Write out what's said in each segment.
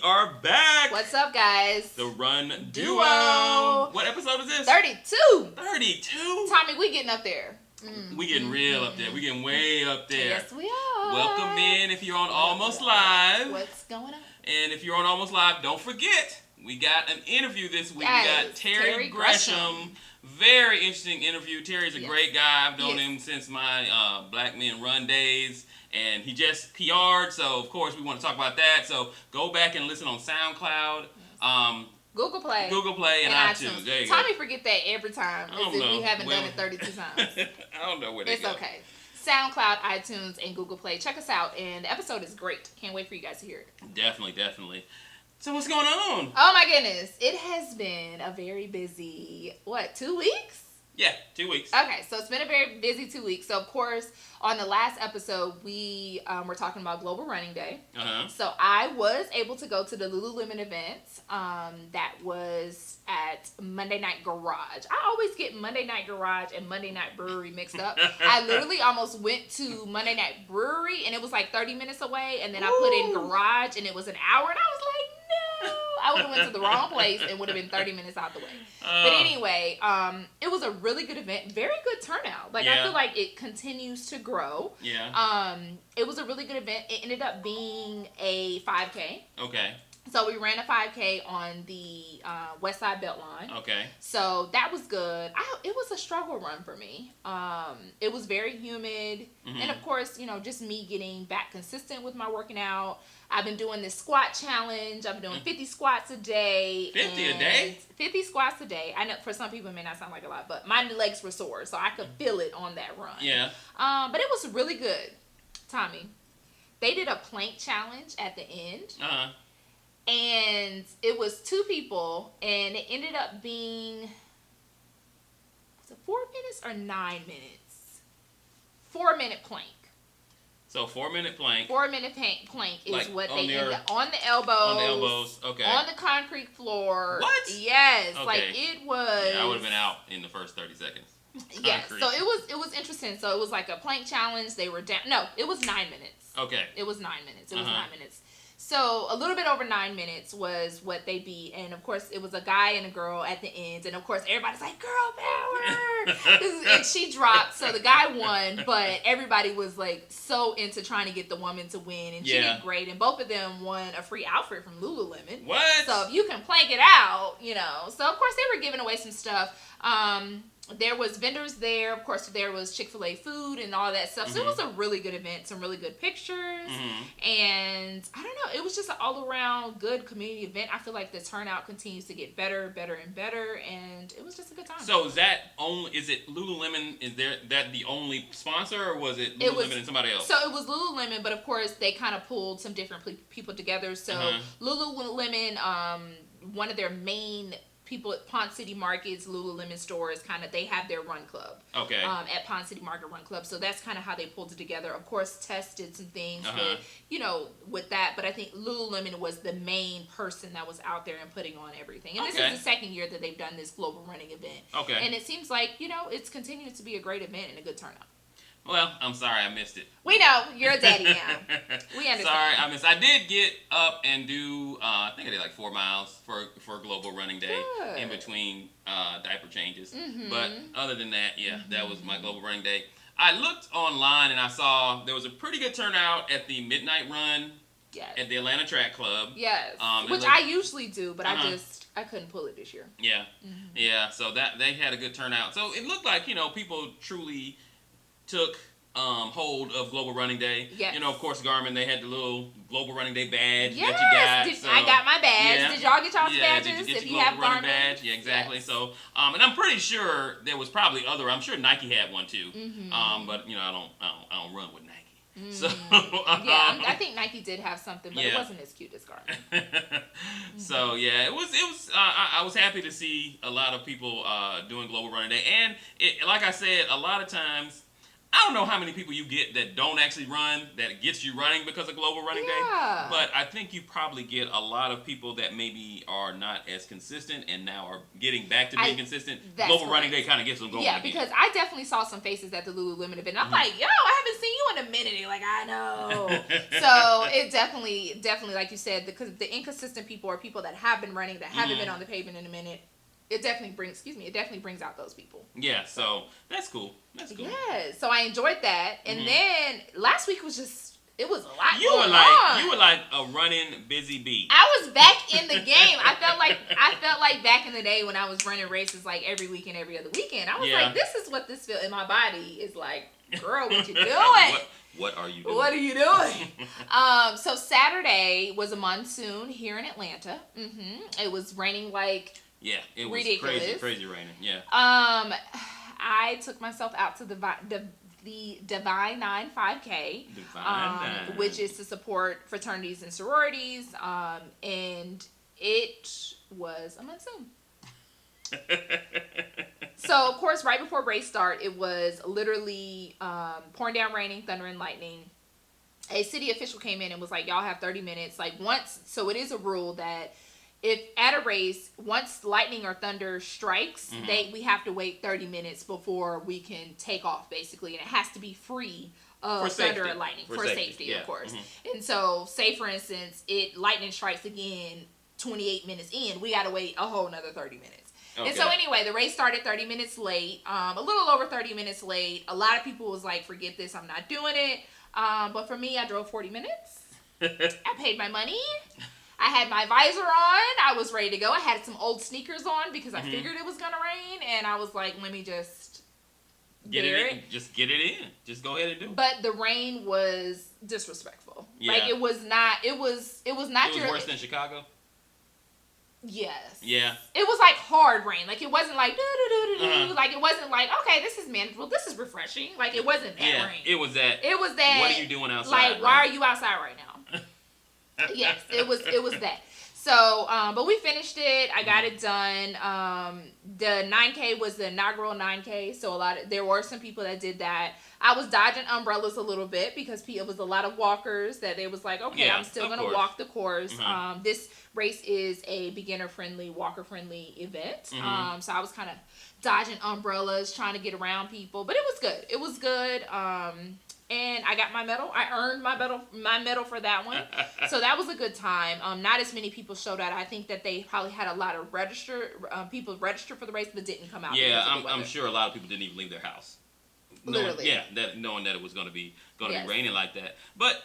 are back. What's up, guys? The Run Duo. What episode is this? 32. 32? Tommy, we getting up there. We getting real up there. We getting way up there. Yes, we are. Welcome in if you're on Almost Live. What's going on? And if you're on Almost Live, don't forget, we got an interview this week. Yes, we got Terry Gresham. Very interesting interview. Terry's a great guy. I've known him since my Black Men Run days. And he just PR'd, so of course we want to talk about that. So go back and listen on SoundCloud, Google Play, and iTunes. There you Tommy go. forget that every time, as if we haven't done it 32 times. I don't know where they It's go. okay. SoundCloud, iTunes, and Google Play. Check us out, and the episode is great. Can't wait for you guys to hear it. Definitely. So what's going on? Oh my goodness, it has been a very busy 2 weeks? Yeah, 2 weeks. Okay, so it's been a very busy 2 weeks. So, of course, on the last episode, we were talking about Global Running Day. Uh-huh. So, I was able to go to the Lululemon event that was at Monday Night Garage. I always get Monday Night Garage and Monday Night Brewery mixed up. I literally almost went to Monday Night Brewery, and it was like 30 minutes away. And then I put in Garage, and it was an hour. And I was like, no. I would have went to the wrong place and would have been 30 minutes out the way. But anyway, it was a really good event. Very good turnout. I feel like it continues to grow. Yeah. It was a really good event. It ended up being a 5K. Okay. So we ran a 5K on the West Side Beltline. Okay. So that was good. It was a struggle run for me. It was very humid. Mm-hmm. And of course, just me getting back consistent with my working out. I've been doing this squat challenge. I've been doing 50 squats a day. 50 a day? 50 squats a day. I know for some people it may not sound like a lot, but my legs were sore, so I could feel it on that run. Yeah. But it was really good. Tommy, they did a plank challenge at the end. Uh-huh. And it was 2 people, and it ended up being, was it 4 minutes or 9 minutes? 4-minute plank. So 4-minute plank. 4-minute plank is like what on they their, ended up on the elbows. On the elbows, okay. On the concrete floor. What? Yes, Okay. it was. Yeah, I would have been out in the first 30 seconds. Yes, so it was interesting. So it was like a plank challenge. They were down. No, it was 9 minutes. Okay. It was 9 minutes. It was 9 minutes. So a little bit over 9 minutes was what they beat. And, of course, it was a guy and a girl at the end. And, of course, everybody's like, girl power. And she dropped. So the guy won. But everybody was, so into trying to get the woman to win. And she did great. And both of them won a free outfit from Lululemon. What? So if you can plank it out, So, of course, they were giving away some stuff. There was vendors there. Of course, there was Chick-fil-A food and all that stuff. So it was a really good event. Some really good pictures. And I don't know. It was just an all-around good community event. I feel like the turnout continues to get better and better. And it was just a good time. So is it Lululemon? Is that the only sponsor, or was it Lululemon and somebody else? So it was Lululemon, but of course they kind of pulled some different people together. So Lululemon, one of their main people at Pond City Market's Lululemon stores, they have their run club. Okay. At Pond City Market Run Club. So that's kind of how they pulled it together. Of course, Tess did some things with that, but I think Lululemon was the main person that was out there and putting on everything. And this is the second year that they've done this global running event. Okay. And it seems like, it's continuing to be a great event and a good turnout. Well, I'm sorry I missed it. We know. You're a daddy now. We understand. Sorry, I missed. I did get up and do, I think I did 4 miles for Global Running Day in between diaper changes. Mm-hmm. But other than that, that was my Global Running Day. I looked online and I saw there was a pretty good turnout at the Midnight Run at the Atlanta Track Club. Yes. Which I usually do, but I couldn't pull it this year. Yeah. Mm-hmm. Yeah, so that they had a good turnout. So it looked like, people truly took hold of Global Running Day. Yes. Of course, Garmin, they had the little Global Running Day badge that you got. I got my badge. Yeah. Did y'all get y'all's badges? Did you get if your you have Global Running Garmin badge? Yeah, exactly. Yes. So, and I'm pretty sure there was probably I'm sure Nike had one too. Mm-hmm. But I don't run with Nike. Mm. So I think Nike did have something, but it wasn't as cute as Garmin. So it was. I was happy to see a lot of people doing Global Running Day, and like I said, a lot of times. I don't know how many people you get that don't actually run, that gets you running because of Global Running Day. But I think you probably get a lot of people that maybe are not as consistent and now are getting back to being consistent. Global Running Day kind of gets them going again. Because I definitely saw some faces at the Lululemon event. I'm like, yo, I haven't seen you in a minute. You're like, I know. So it definitely, like you said, because the inconsistent people are people that have been running, that haven't been on the pavement in a minute. It definitely brings out those people. Yeah, so that's cool. Yeah, so I enjoyed that. And then last week was just, it was a lot you going were like on. You were like a running busy bee. I was back in the game. I felt like back in the day when I was running races like every weekend, every other weekend. I was like, this is what this feel in my body is like. Girl, what you doing? What are you doing? What are you doing? So Saturday was a monsoon here in Atlanta. It was raining like it was ridiculous. crazy raining. Yeah. I took myself out to the Divine 9 5K, which is to support fraternities and sororities, and it was a monsoon. So, of course, right before race start, it was literally pouring down raining, thunder, and lightning. A city official came in and was like, y'all have 30 minutes. Like, so it is a rule that if at a race, once lightning or thunder strikes, we have to wait 30 minutes before we can take off, basically. And it has to be free of thunder and lightning. For safety, of course. And so, say, for instance, lightning strikes again 28 minutes in, we got to wait a whole another 30 minutes. Okay. And so anyway, the race started 30 minutes late, a little over 30 minutes late. A lot of people was like, forget this, I'm not doing it. But for me, I drove 40 minutes. I paid my money. I had my visor on. I was ready to go. I had some old sneakers on because I figured it was going to rain. And I was like, let me just get it in. Just get it in. Just go ahead and do it. But the rain was disrespectful. Yeah. Like, it was not worse than Chicago? Yes. Yeah. It was like hard rain. Like, it wasn't like like it wasn't like, okay, this is manageable. This is refreshing. Like, it wasn't that rain. It was that. What are you doing outside? Like, why are you outside right now? Yes, it was that. So, but we finished it. I got it done. The 9K was the inaugural 9K. So there were some people that did that. I was dodging umbrellas a little bit because it was a lot of walkers that they was like, okay, I'm still going to walk the course. This race is a beginner-friendly, walker-friendly event. So I was kind of dodging umbrellas, trying to get around people. But it was good. It was good. And I got my medal. I earned my medal for that one. So that was a good time. Not as many people showed out. I think that they probably had a lot of people register for the race but didn't come out. Yeah, I'm sure a lot of people didn't even leave their house. Literally. Knowing that it was going to be raining like that. But,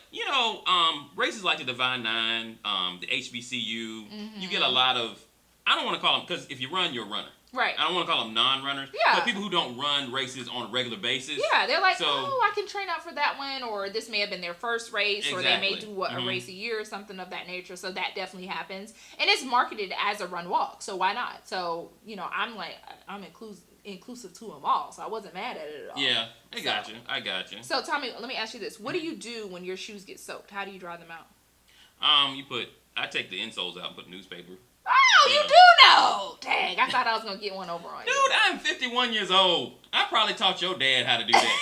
races like the Divine Nine, the HBCU, you get a lot of, I don't want to call them, because if you run, you're a runner. Right. I don't want to call them non-runners. Yeah. But people who don't run races on a regular basis. Yeah, they're like, I can train out for that one, or this may have been their first race, or they may do a race a year or something of that nature. So that definitely happens. And it's marketed as a run walk, so why not? So, I'm inclusive to them all, so I wasn't mad at it at all. Yeah, I got you. So Tommy, let me ask you this. What do you do when your shoes get soaked? How do you dry them out? I take the insoles out and put newspaper. Oh, you do know. Dang, I thought I was going to get one over on you. Dude, I'm 51 years old. I probably taught your dad how to do that.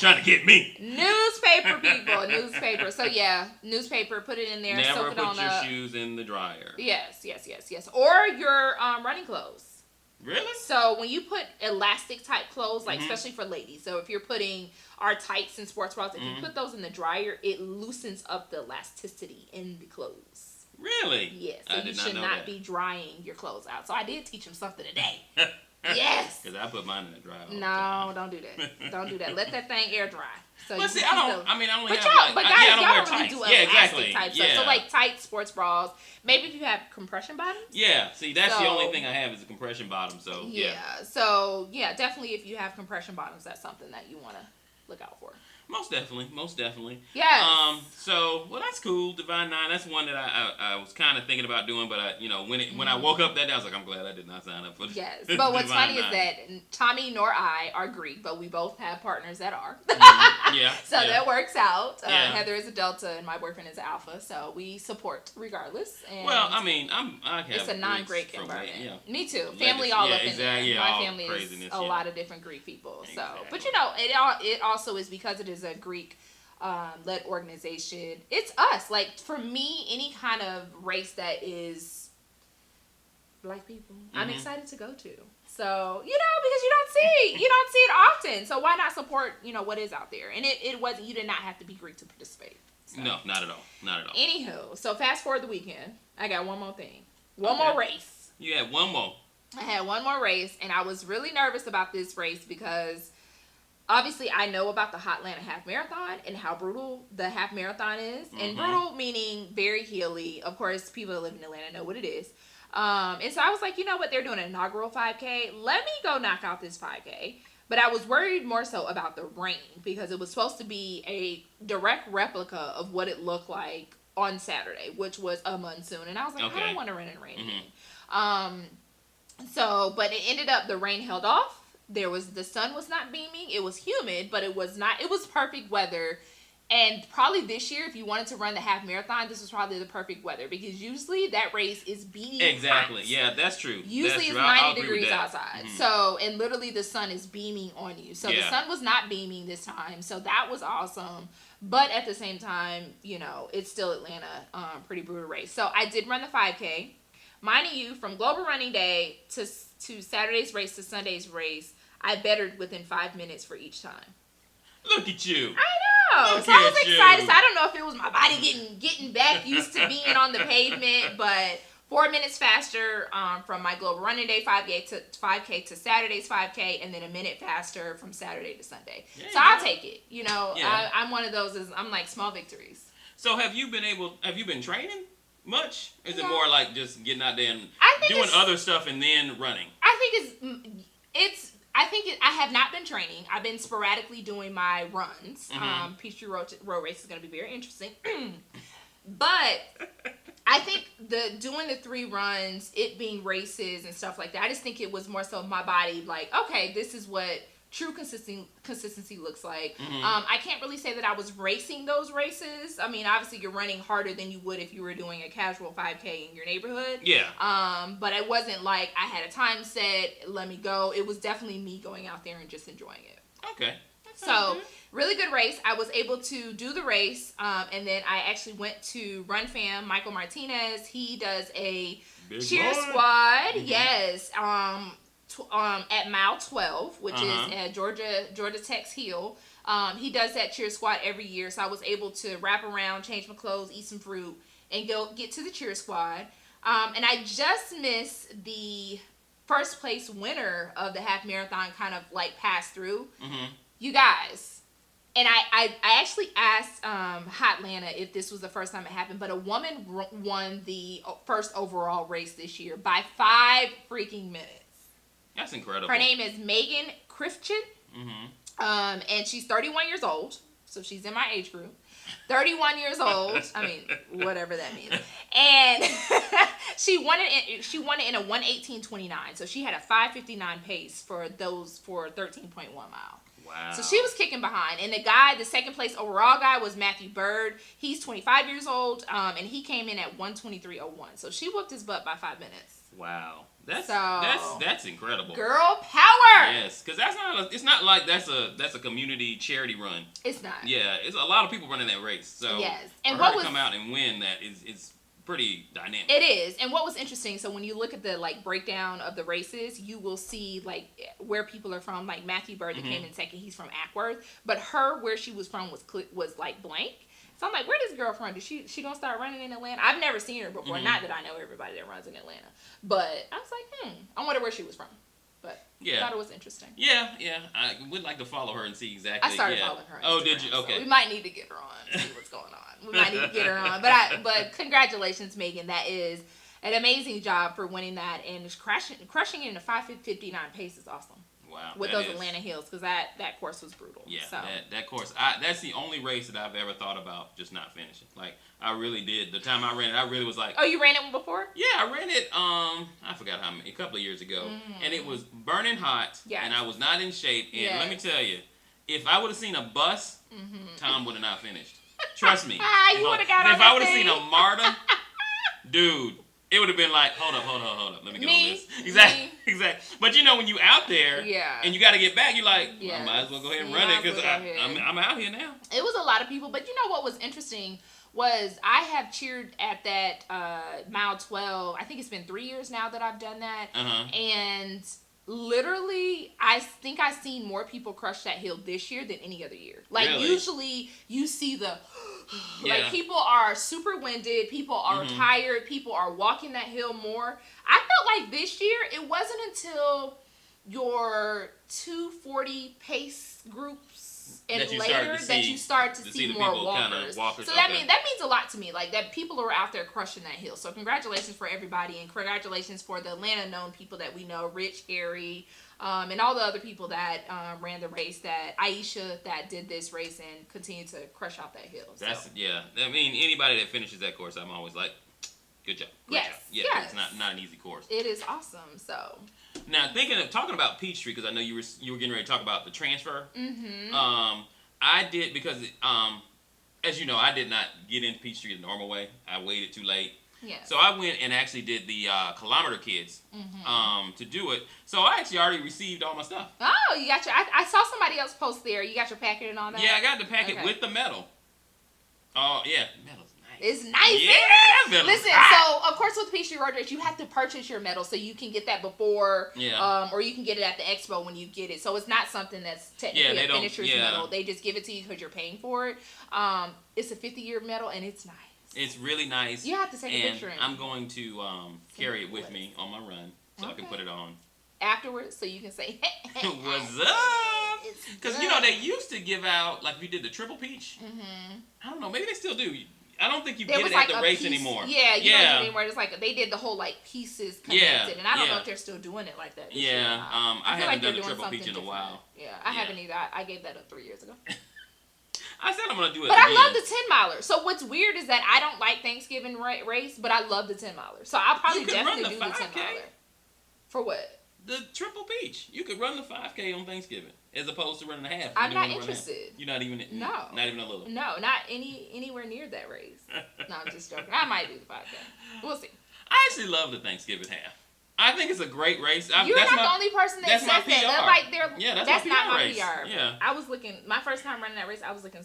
trying to get me. Newspaper, people. Newspaper. So, yeah, newspaper, put it in there. Never soak it on put your shoes in the dryer. Yes. Or your running clothes. Really? So when you put elastic type clothes, like especially for ladies, so if you're putting our tights and sports bras, if you put those in the dryer, it loosens up the elasticity in the clothes. Really? Yes. So you should not be drying your clothes out. So I did teach him something today. Yes. Because I put mine in the dryer. No, don't do that. Don't do that. Let that thing air dry. So but see, I only have but guys, I don't y'all wear don't really tights. do elastic type stuff. So like tight sports bras. Maybe if you have compression bottoms. Yeah. See, that's the only thing I have is a compression bottom. So yeah. So yeah, definitely if you have compression bottoms, that's something that you want to look out for. Most definitely. Yes. So, that's cool. Divine Nine, that's one that I was kind of thinking about doing, but when I woke up that day, I was like, I'm glad I did not sign up for this. Yes. But what's funny is that Tommy nor I are Greek, but we both have partners that are. Yeah. So that works out. Heather is a Delta and my boyfriend is Alpha, so we support regardless. And it's a non-Greek environment. Yeah. Me too. Family all up in there. Yeah, my family is a lot of different Greek people. So, but it also is because it is a Greek led organization. It's us. Like for me, any kind of race that is Black people, I'm excited to go to. So, because you don't see it often. So why not support, what is out there? And it wasn't, you did not have to be Greek to participate. So. No, not at all. Not at all. Anywho, so fast forward the weekend. I got one more thing. One more race. You had one more. I had one more race, and I was really nervous about this race because obviously I know about the Hotlanta Half Marathon and how brutal the half marathon is. Mm-hmm. And brutal meaning very hilly. Of course, people that live in Atlanta know what it is. And so I was like, you know what? They're doing an inaugural 5K. Let me go knock out this 5K. But I was worried more so about the rain because it was supposed to be a direct replica of what it looked like on Saturday, which was a monsoon. And I was like, I don't want to run in rain again. But it ended up the rain held off. The sun was not beaming. It was humid, but it was perfect weather. And probably this year, if you wanted to run the half marathon, this was probably the perfect weather because usually that race is beating exactly. hot. Yeah, that's true. Usually it's 90 degrees outside. Mm-hmm. So, and literally the sun is beaming on you. So the sun was not beaming this time. So that was awesome. But at the same time, it's still Atlanta, pretty brutal race. So I did run the 5K. Mind you, from Global Running Day to Saturday's race to Sunday's race, I bettered within 5 minutes for each time. Look at you. I know. So I was excited. So I don't know if it was my body getting back used to being on the pavement, but 4 minutes faster from my Global Running Day 5K to Saturday's 5K, and then a minute faster from Saturday to Sunday. So I'll take it. I'm one of those. I'm like small victories. So have you been training much? Is it more like just getting out there and doing other stuff and then running? I have not been training. I've been sporadically doing my runs. Mm-hmm. Peachtree Road Race is going to be very interesting. But I think doing the 3 runs, it being races and stuff like that, I just think it was more so my body like, okay, this is what true consistency looks like. Mm-hmm. I can't really say that I was racing those races. I mean, obviously you're running harder than you would if you were doing a casual 5K in your neighborhood. Yeah. But it wasn't like I had a time set, let me go. It was definitely me going out there and just enjoying it. Okay. So, really good race. I was able to do the race, and then I actually went to Run Fam. Michael Martinez, he does a cheer squad. Mm-hmm. Yes. At mile 12, which is at Georgia Tech's Hill. He does that cheer squad every year, so I was able to wrap around, change my clothes, eat some fruit, and get to the cheer squad. And I just missed the first place winner of the half marathon kind of like passed through. Mm-hmm. You guys. And I actually asked Hotlanta if this was the first time it happened, but a woman won the first overall race this year by 5 freaking minutes. That's incredible. Her name is Megan Krifchin. Mm-hmm. And she's 31 years old, so she's in my age group. 31 years old. I mean, whatever that means. And she won it in a 1:18:29. So she had a 5:59 pace for 13.1 mile. Wow. So she was kicking behind. And the second place overall guy was Matthew Bird. He's 25 years old, and he came in at 1:23:01. So she whooped his butt by 5 minutes. Wow. That's incredible. Girl power. Yes, because it's not like that's a community charity run. It's not. Yeah, it's a lot of people running that race. So yes, and for her to come out and win that is pretty dynamic. It is. And what was interesting, so when you look at the breakdown of the races, you will see where people are from. Like Matthew Bird that came in second, he's from Ackworth, but where she was from was blank. So I'm like, where this girl from? She gonna start running in Atlanta? I've never seen her before. Mm-hmm. Not that I know everybody that runs in Atlanta, but I was like, I wonder where she was from. But I thought it was interesting. Yeah. I would like to follow her and see exactly. I started following her. Oh, did you? Okay. So we might need to get her on, see what's going on. We might need to get her on. But congratulations, Megan. That is an amazing job for winning that and just crushing it in a 5:59 pace is awesome. Wow. With those Atlanta hills, because that course was brutal. Yeah, so. that course. That's the only race that I've ever thought about just not finishing. Like, I really did. The time I ran it, I really was like... Oh, you ran it before? Yeah, I ran it, I forgot how many, a couple of years ago. And it was burning hot, and I was not in shape. And let me tell you, if I would have seen a bus, Tom would have not finished. Trust me. You would have got on If I would have seen a MARTA, dude... It would have been like, hold up. Let me get on this. Exactly. But when you out there and you got to get back, you're like, I might as well go ahead and run it because I'm out here now. It was a lot of people. But what was interesting was I have cheered at that mile 12. I think it's been 3 years now that I've done that. And literally, I think I've seen more people crush that hill this year than any other year. Like, really? Usually you see the, Yeah. like, people are super winded, people are tired, people are walking that hill more. I felt like this year, it wasn't until your 240 pace groups and later that you start to see more walkers. So that means a lot to me. Like, that people are out there crushing that hill. So congratulations for everybody, and congratulations for the Atlanta known people that we know, Rich, Harry, and all the other people that ran the race, that Aisha that did this race and continue to crush out that hill. That's yeah. I mean, anybody that finishes that course, I'm always like, good job. Great job. Yeah, yes. It's not an easy course. It is awesome. So now, talking about Peachtree, because I know you were getting ready to talk about the transfer. Mm-hmm. I did, because as you know, I did not get into Peachtree the normal way. I waited too late. Yeah. So I went and actually did the Kilometer Kids to do it. So I actually already received all my stuff. Oh, you got your. I saw somebody else post there. You got your packet and all that. Yeah, I got the packet with the medal. Oh yeah, medal's nice. It's nice. Yeah, that medal's Listen, hot. so of course with Peachtree Road Race, you have to purchase your medal so you can get that before, or you can get it at the expo when you get it. So it's not something that's technically a finisher's medal. They just give it to you because you're paying for it. It's a 50-year medal and it's nice. It's really nice. You have to take a picture. And I'm going to carry it with me on my run so I can put it on afterwards, so you can say, hey, what's up? Because they used to give out, like, if you did the Triple Peach. I don't know, maybe they still do. I don't think you get it at the race anymore. Yeah, you don't do it anymore. It's like they did the whole like pieces connected, and I don't know if they're still doing it like that. I haven't done the Triple Peach in a while. Yeah, I haven't either. I gave that up 3 years ago. I said I'm gonna do it. But again. I love the 10-miler. So what's weird is that I don't like Thanksgiving race, but I love the 10-miler. So I'll probably definitely do the 10-miler. For what? The Triple Peach. You could run the 5K on Thanksgiving as opposed to running a half. I'm not interested. You're not even. No. Not even a little. No, not anywhere near that race. No, I'm just joking. I might do the 5K. We'll see. I actually love the Thanksgiving half. I think it's a great race. You're not the only person that says that. That's not my race. PR. Yeah. I was looking, my first time running that race, I was looking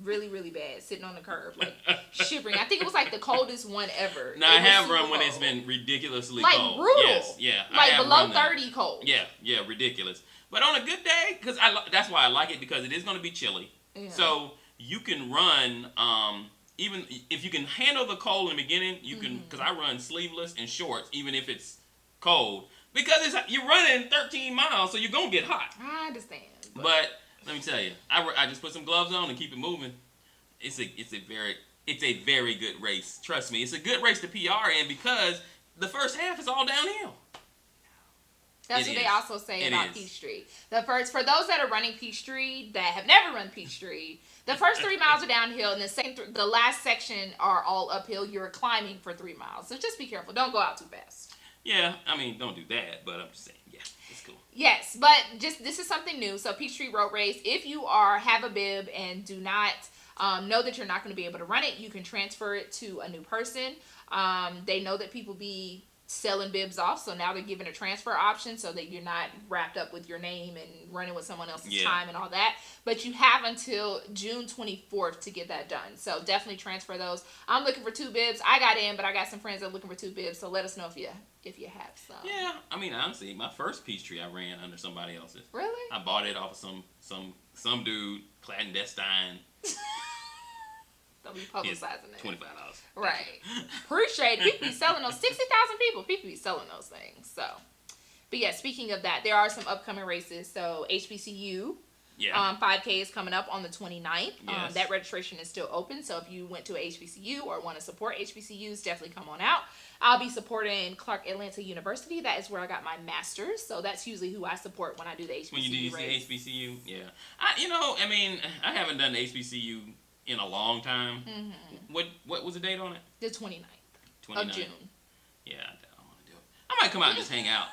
really, really bad, sitting on the curb, like shivering. I think it was like the coldest one ever. No, I have run when it's been ridiculously like cold. Brutal. Yes, yeah. Like below 30 cold. Yeah, ridiculous. But on a good day, because that's why I like it, because it is going to be chilly. Yeah. So you can run, even if you can handle the cold in the beginning, you can, because I run sleeveless and shorts, even if it's cold, because you're running 13 miles, so you're going to get hot. I understand. But let me tell you, I just put some gloves on and keep it moving. It's a very good race. Trust me, it's a good race to PR in, because the first half is all downhill. That's what they also say about Peachtree. For those that are running Peachtree that have never run Peachtree, the first 3 miles are downhill, and the last section are all uphill. You're climbing for 3 miles, so just be careful. Don't go out too fast. Yeah, I mean, don't do that, but I'm just saying, yeah, it's cool. Yes, but this is something new. So Peachtree Road Race, if you have a bib and do not know that you're not going to be able to run it, you can transfer it to a new person. They know that people be selling bibs off, so now they're giving a transfer option so that you're not wrapped up with your name and running with someone else's time and all that. But you have until June 24th to get that done, so definitely transfer those. I'm looking for 2 bibs. I got in, but I got some friends that are looking for 2 bibs, so let us know if you have some. Yeah, I mean, honestly, my first Peachtree I ran under somebody else's. Really? I bought it off of some dude, clandestine. Don't be publicizing that. $25. Right. Appreciate it. People be selling those. 60,000 people. People be selling those things. So, but yeah, speaking of that, there are some upcoming races. So HBCU 5K is coming up on the 29th. Yes. That registration is still open. So if you went to a HBCU or want to support HBCUs, definitely come on out. I'll be supporting Clark Atlanta University. That is where I got my master's. So that's usually who I support when I do the HBCU When you do race. the HBCU, yeah. I haven't done the HBCU in a long time. What was the date on it? The 29th of June. Yeah, I want to do it. I might come out and just hang out.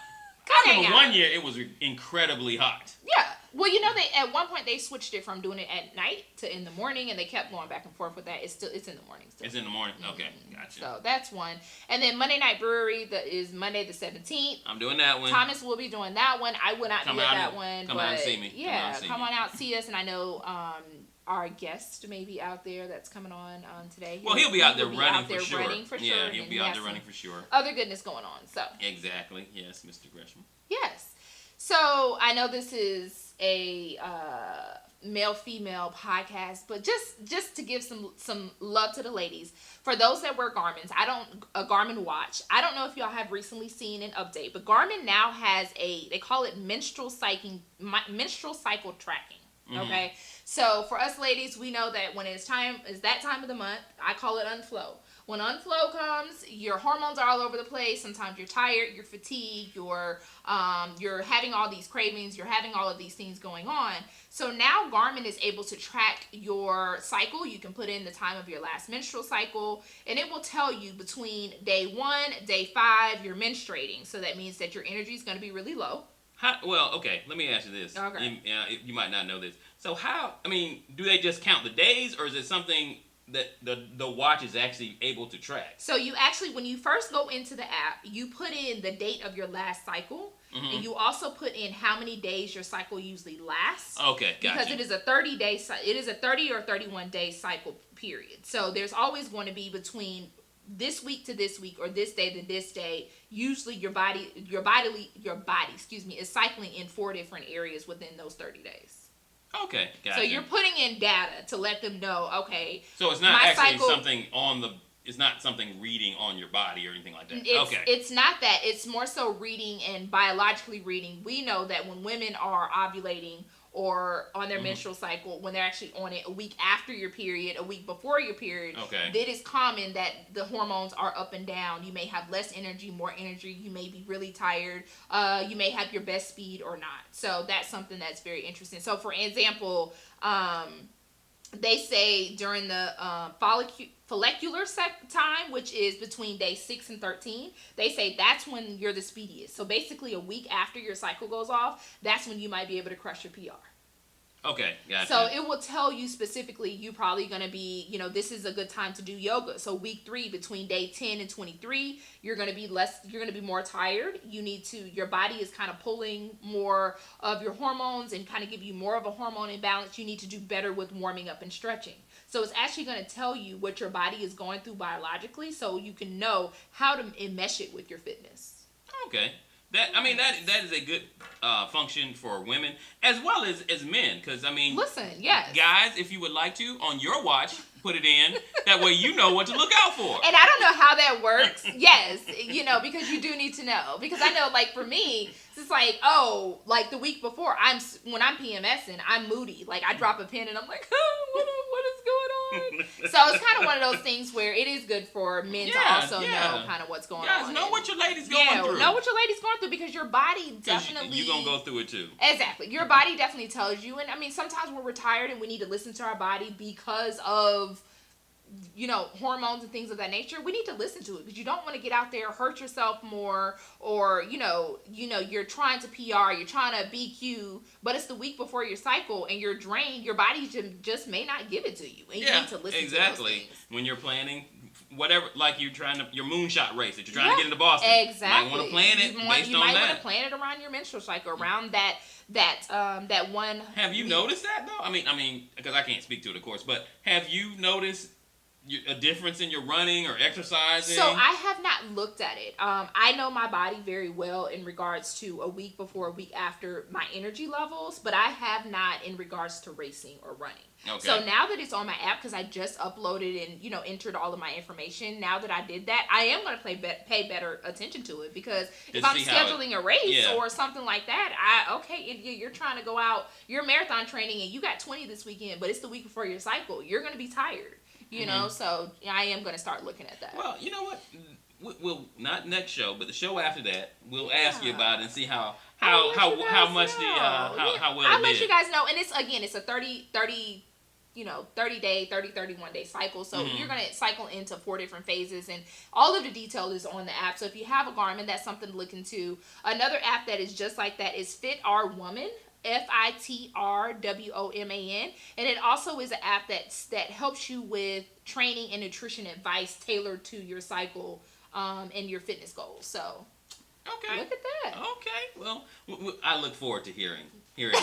I remember one year it was incredibly hot. Yeah. Well, at one point they switched it from doing it at night to in the morning, and they kept going back and forth with that. It's in the morning still. It's in the morning? Okay, gotcha. So that's one. And then Monday Night Brewery is Monday the 17th. I'm doing that one. Thomas will be doing that one. I will not be at that one. Come out and see me. Yeah, come on out, see us. And I know our guest may be out there that's coming on today. Well, he'll be out there running for sure. Yeah, he'll be out there running for sure. Other goodness going on. So exactly. Yes, Mr. Gresham. Yes. So I know this is a male female podcast, but just to give some love to the ladies, for those that wear Garmin's, a Garmin watch. I don't know if y'all have recently seen an update, but Garmin now has they call it menstrual cycle tracking. Okay, so for us ladies, we know that when it's that time of the month, I call it unflow. When unflow comes, your hormones are all over the place. Sometimes you're tired, you're fatigued, you're having all these cravings, you're having all of these things going on. So now Garmin is able to track your cycle. You can put in the time of your last menstrual cycle, and it will tell you between day 1, day 5, you're menstruating. So that means that your energy is going to be really low. Okay, let me ask you this. Okay. You might not know this. So do they just count the days, or is it something that the watch is actually able to track? So you actually, when you first go into the app, you put in the date of your last cycle, and you also put in how many days your cycle usually lasts. Okay, gotcha. Because it is a 30 or 31 day cycle period. So there's always going to be between this week to this week, or this day to this day. Usually your body, is cycling in 4 different areas within those 30 days. Okay, gotcha. So you're putting in data to let them know, okay. So it's not actually something it's not something reading on your body or anything like that. It's not that. It's more so reading and biologically reading. We know that when women are ovulating or on their menstrual cycle, when they're actually on it a week after your period, a week before your period, it is common that the hormones are up and down. You may have less energy, more energy. You may be really tired. You may have your best speed or not. So that's something that's very interesting. So for example, they say during the follicular time, which is between day 6 and 13, they say that's when you're the speediest. So basically a week after your cycle goes off, that's when you might be able to crush your PR. Okay, gotcha. So it will tell you specifically, you probably going to be, this is a good time to do yoga. So week 3, between day 10 and 23, you're going to be more tired. Your body is kind of pulling more of your hormones and kind of give you more of a hormone imbalance. You need to do better with warming up and stretching. So it's actually going to tell you what your body is going through biologically, so you can know how to enmesh it with your fitness. Okay. That is a good function for women as well as men, because listen, yes, guys, if you would like to, on your watch, put it in. That way you know what to look out for. And I don't know how that works. Yes, because you do need to know. Because I know, like, for me, it's like, the week before, when I'm PMSing, I'm moody. Like, I drop a pin and I'm like, what is going on? So it's kind of one of those things where it is good for men to also know kind of what's going on. Guys, know what your lady's going through. Know what your lady's going through, because your body definitely... You're going to go through it too. Exactly. Your body definitely tells you. And sometimes when we're tired and we need to listen to our body because of hormones and things of that nature, we need to listen to it, because you don't want to get out there, hurt yourself more, or you're trying to PR, you're trying to BQ, but it's the week before your cycle and you're drained. Your body just may not give it to you, and you need to listen to those things. When you're planning whatever, like your moonshot race that you're trying to get into Boston, exactly, you might want to plan it based on that. You might want to plan it around your menstrual cycle, around that one. Have you noticed that though? Because I can't speak to it, of course, but have you noticed a difference in your running or exercising? So I have not looked at it. I know my body very well in regards to a week before, a week after, my energy levels, but I have not in regards to racing or running. Okay. So now that it's on my app, because I just uploaded and entered all of my information, now that I did that, I am going to pay better attention to it, because if I'm scheduling a race or something like that, if you're trying to go out, you're marathon training and you got 20 this weekend, but it's the week before your cycle, you're going to be tired. So I am going to start looking at that. Well, you know what? We'll not next show, but the show after that, we'll ask you about it and see how well I'll let you guys know. And it's a 30 day, 31 day cycle. So you're going to cycle into 4 different phases, and all of the detail is on the app. So if you have a Garmin, that's something to look into. Another app that is just like that is Fit Our Woman. FITRWOMAN, and it also is an app that helps you with training and nutrition advice tailored to your cycle and your fitness goals. So okay, look at that. Okay, well, I look forward to hearing from you.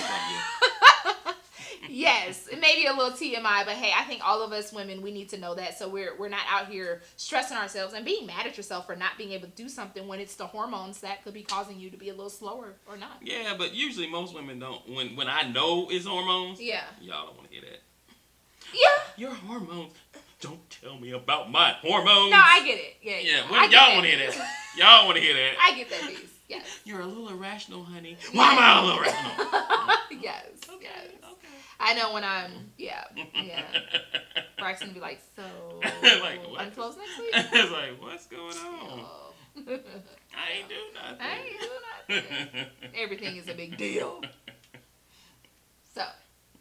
Yes, maybe a little TMI, but hey, I think all of us women, we need to know that, so we're not out here stressing ourselves and being mad at yourself for not being able to do something when it's the hormones that could be causing you to be a little slower or not. Yeah, but usually most women don't. When I know it's hormones, Yeah. y'all don't want to hear that. Yeah. Your hormones. Don't tell me about my hormones. No, I get it. Yeah. Yeah, y'all want to hear that. Y'all want to hear that. I get that piece. Yes. You're a little irrational, honey. Why am I a little irrational? Yes. Okay, Yes. okay. I know when I'm, yeah. Braxton be like, so, like, I'm closed next week? It's like, what's going on? Oh. I ain't do nothing. I ain't do nothing. Everything is a big deal. So.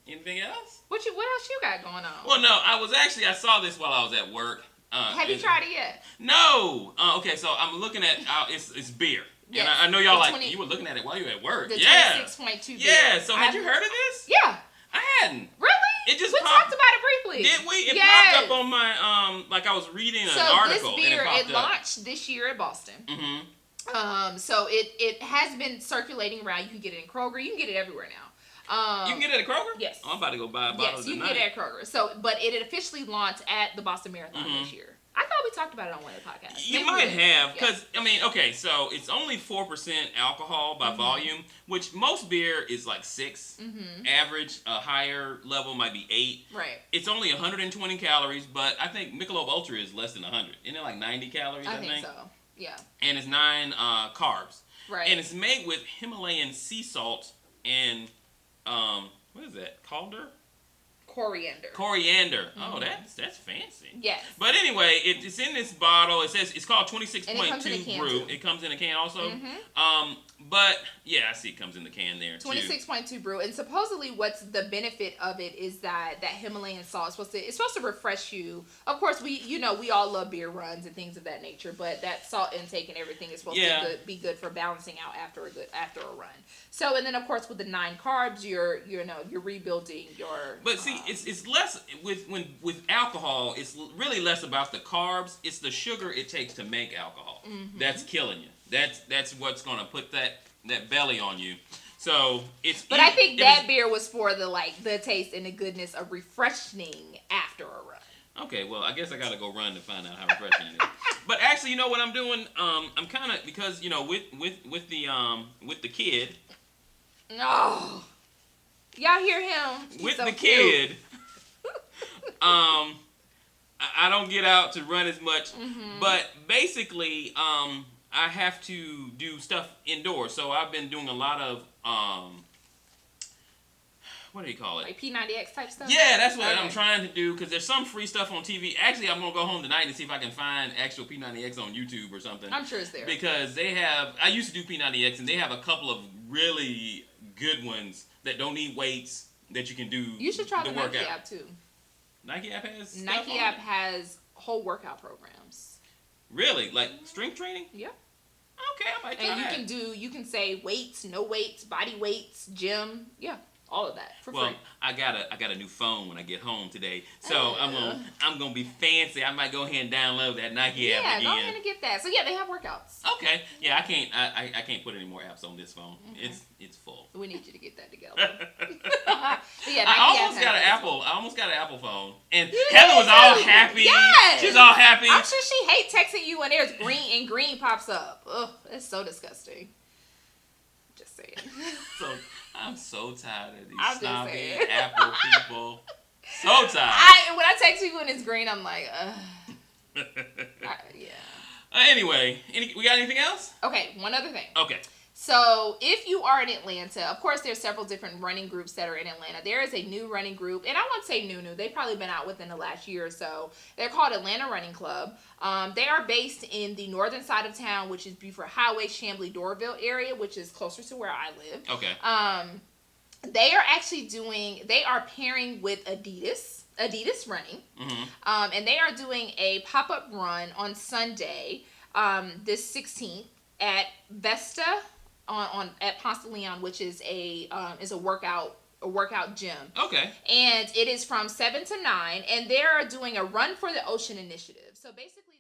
Anything else? What else you got going on? Well, no, I saw this while I was at work. Have you tried it yet? No. Okay, so I'm looking at, it's beer. Yes. And I know y'all you were looking at it while you were at work. The yeah. 26.2 beer. Yeah, so had you heard of this? Yeah. I hadn't. Really? It just we popped. talked about it briefly. Did we? It yes. popped up on my, like I was reading an article. So this beer, and it launched this year at Boston. Mm-hmm. So it has been circulating around. You can get it in Kroger. You can get it everywhere now. You can get it at Kroger? Yes. Oh, I'm about to go buy a bottle Yes, you tonight. can get it at Kroger. So, but it officially launched at the Boston Marathon this year. I thought we talked about it on one of the podcasts. You might have, because, I mean, okay, so it's only 4% alcohol by volume, which most beer is like 6. Average, a higher level might be 8. Right. It's only 120 calories, but I think Michelob Ultra is less than 100. Isn't it like 90 calories, I think? So, yeah. And it's 9 carbs. Right. And it's made with Himalayan sea salt and, what is that, Calder? Coriander. Oh, that's fancy. Yes. But anyway, it's in this bottle. It says it's called 26.2 brew. Too. It comes in a can also. But yeah, I see it comes in the can there too. 26.2 brew, and supposedly what's the benefit of it is that Himalayan salt is supposed to refresh you. Of course, we all love beer runs and things of that nature, but that salt intake and everything is supposed to be good for balancing out after a run. So, and then of course with the 9 carbs, you're rebuilding your. But see, it's less with alcohol. It's really less about the carbs. It's the sugar it takes to make alcohol that's killing you. That's what's gonna put that belly on you. So it's. But I think that beer was for the taste and the goodness of refreshing after a run. Okay, well, I guess I gotta go run to find out how refreshing it is. But actually, you know what I'm doing? I'm kind of, because with the kid. Oh, y'all hear him? He's with so the cute. kid. I don't get out to run as much, but basically, I have to do stuff indoors. So I've been doing a lot of what do you call it? Like P90X type stuff? Yeah, that's what I'm trying to do, because there's some free stuff on TV. Actually, I'm going to go home tonight and see if I can find actual P90X on YouTube or something. I'm sure it's there. Because I used to do P90X, and they have a couple of really good ones that don't need weights that you can do. You should try the workout. Nike app too. Nike app has Nike app has whole workout programs. Really? Like strength training? Yeah. Okay, I might try that. And you can say weights, no weights, body weights, gym. Yeah. All of that for free. Well, I got a new phone when I get home today, so I'm gonna be fancy. I might go ahead and download that Nike app again. Yeah, go ahead and get that. So yeah, they have workouts. Okay, yeah, I can't put any more apps on this phone. Okay. It's full. We need you to get that together. Yeah, I almost got an Apple phone, and Heather was all happy. Yes. She was all happy. I'm sure she hates texting you when there's green pops up. Ugh, that's so disgusting. Just saying. So. I'm so tired of these snobby saying. Apple people. So tired. When I text you when it's green, I'm like, yeah. Anyway, we got anything else? Okay, one other thing. Okay. So if you are in Atlanta, of course, there's several different running groups that are in Atlanta. There is a new running group, and I won't say new. They've probably been out within the last year or so. They're called Atlanta Running Club. They are based in the northern side of town, which is Beaufort Highway, Chamblee, Dorville area, which is closer to where I live. Okay. They are pairing with Adidas Running. And they are doing a pop-up run on Sunday, this 16th at Vesta at Ponce de Leon, which is a workout gym. Okay. And it is from 7 to 9, and they are doing a Run for the Ocean initiative. So basically